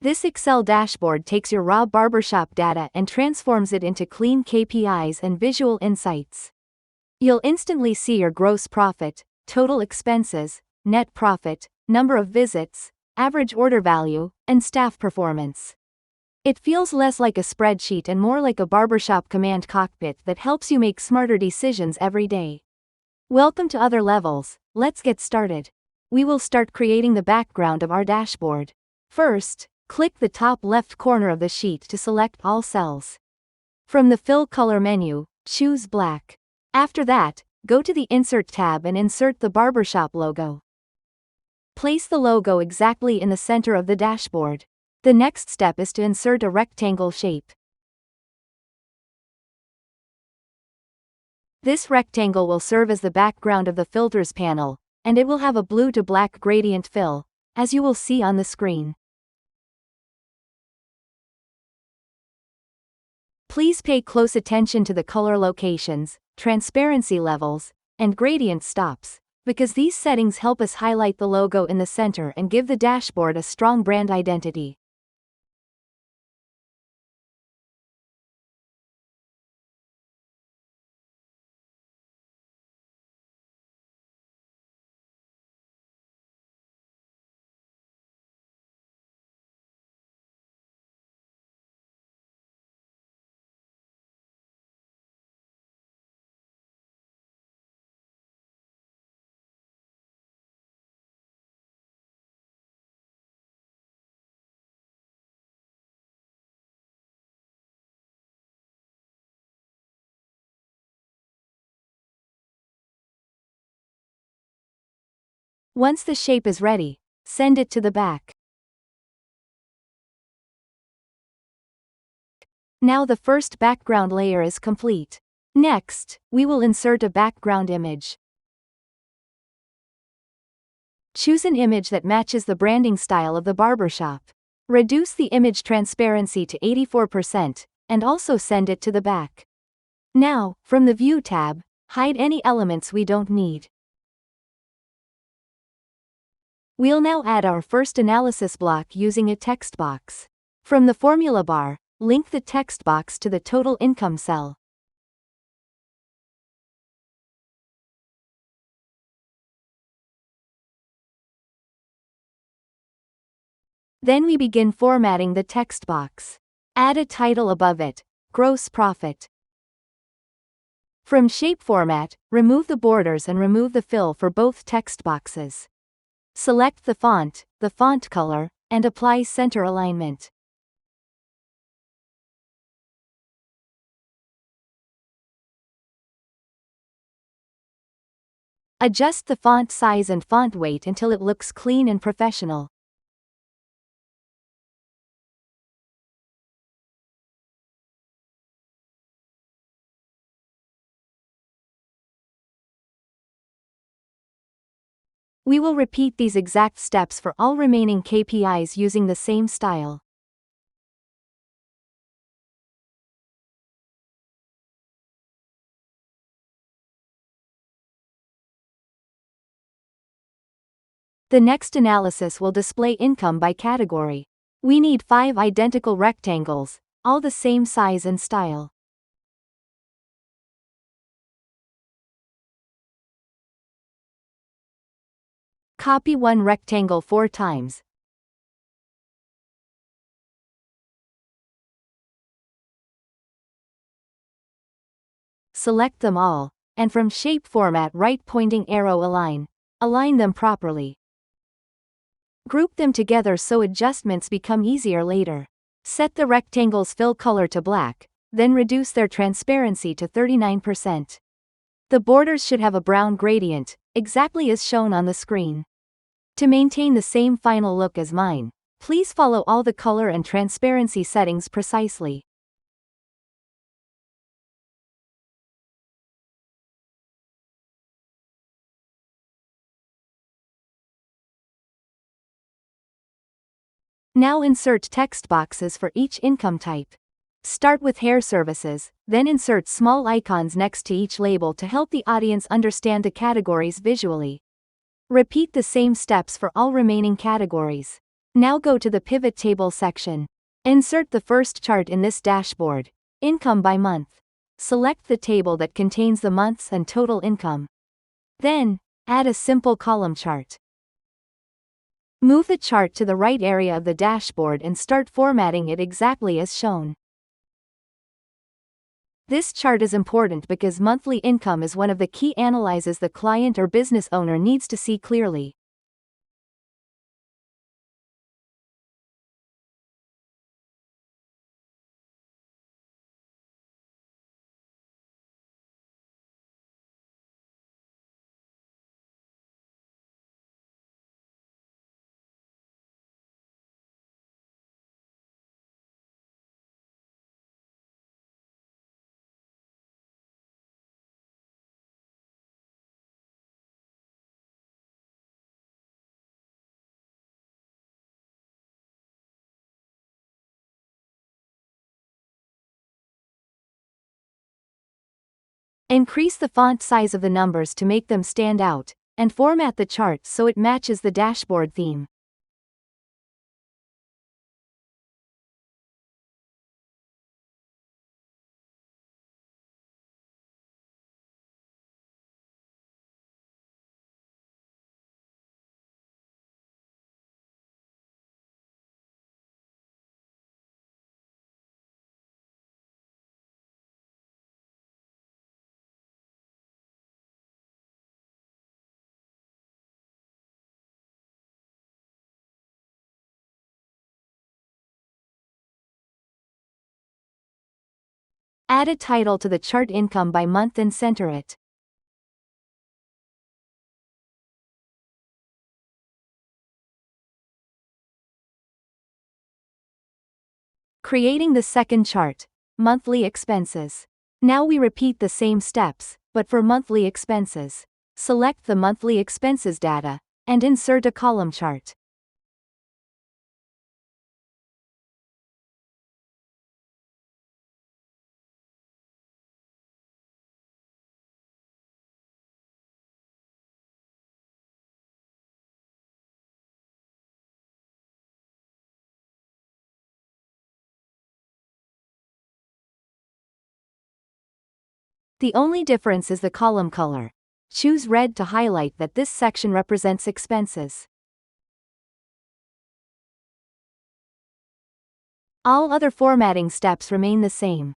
This Excel dashboard takes your raw barbershop data and transforms it into clean KPIs and visual insights. You'll instantly see your gross profit, total expenses, net profit, number of visits, average order value, and staff performance. It feels less like a spreadsheet and more like a barbershop command cockpit that helps you make smarter decisions every day. Welcome to Other Levels. Let's get started. We will start creating the background of our dashboard. First, click the top left corner of the sheet to select all cells. From the Fill Color menu, choose black. After that, go to the Insert tab and insert the Barbershop logo. Place the logo exactly in the center of the dashboard. The next step is to insert a rectangle shape. This rectangle will serve as the background of the Filters panel, and it will have a blue to black gradient fill, as you will see on the screen. Please pay close attention to the color locations, transparency levels, and gradient stops, because these settings help us highlight the logo in the center and give the dashboard a strong brand identity. Once the shape is ready, send it to the back. Now the first background layer is complete. Next, we will insert a background image. Choose an image that matches the branding style of the barbershop. Reduce the image transparency to 84%, and also send it to the back. Now, from the View tab, hide any elements we don't need. We'll now add our first analysis block using a text box. From the formula bar, link the text box to the total income cell. Then we begin formatting the text box. Add a title above it, Gross Profit. From Shape Format, remove the borders and remove the fill for both text boxes. Select the font color, and apply center alignment. Adjust the font size and font weight until it looks clean and professional. We will repeat these exact steps for all remaining KPIs using the same style. The next analysis will display income by category. We need 5 identical rectangles, all the same size and style. Copy one rectangle 4 times. Select them all, and from Shape Format right-pointing arrow align them properly. Group them together so adjustments become easier later. Set the rectangle's fill color to black, then reduce their transparency to 39%. The borders should have a brown gradient, exactly as shown on the screen. To maintain the same final look as mine, please follow all the color and transparency settings precisely. Now insert text boxes for each income type. Start with hair services, then insert small icons next to each label to help the audience understand the categories visually. Repeat the same steps for all remaining categories. Now go to the pivot table section. Insert the first chart in this dashboard, income by month. Select the table that contains the months and total income. Then, add a simple column chart. Move the chart to the right area of the dashboard and start formatting it exactly as shown. This chart is important because monthly income is one of the key analyses the client or business owner needs to see clearly. Increase the font size of the numbers to make them stand out, and format the chart so it matches the dashboard theme. Add a title to the chart, income by month, and center it. Creating the second chart, monthly expenses. Now we repeat the same steps, but for monthly expenses. Select the monthly expenses data, and insert a column chart. The only difference is the column color. Choose red to highlight that this section represents expenses. All other formatting steps remain the same.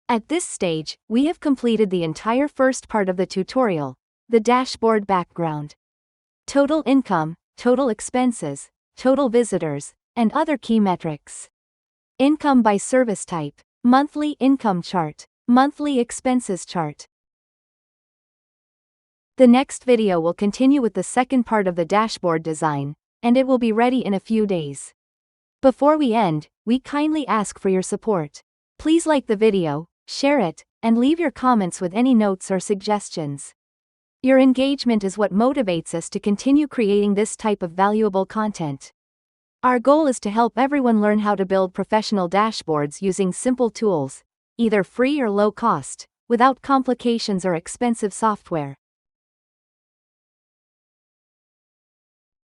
At this stage, we have completed the entire first part of the tutorial, the dashboard background. Total income, total expenses, total visitors, and other key metrics. Income by service type, monthly income chart, monthly expenses chart. The next video will continue with the second part of the dashboard design, and it will be ready in a few days. Before we end, we kindly ask for your support. Please like the video, share it, and leave your comments with any notes or suggestions. Your engagement is what motivates us to continue creating this type of valuable content. Our goal is to help everyone learn how to build professional dashboards using simple tools, either free or low cost, without complications or expensive software.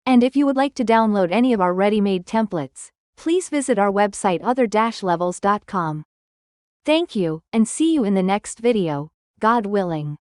And if you would like to download any of our ready-made templates, please visit our website other-levels.com. Thank you, and see you in the next video, God willing.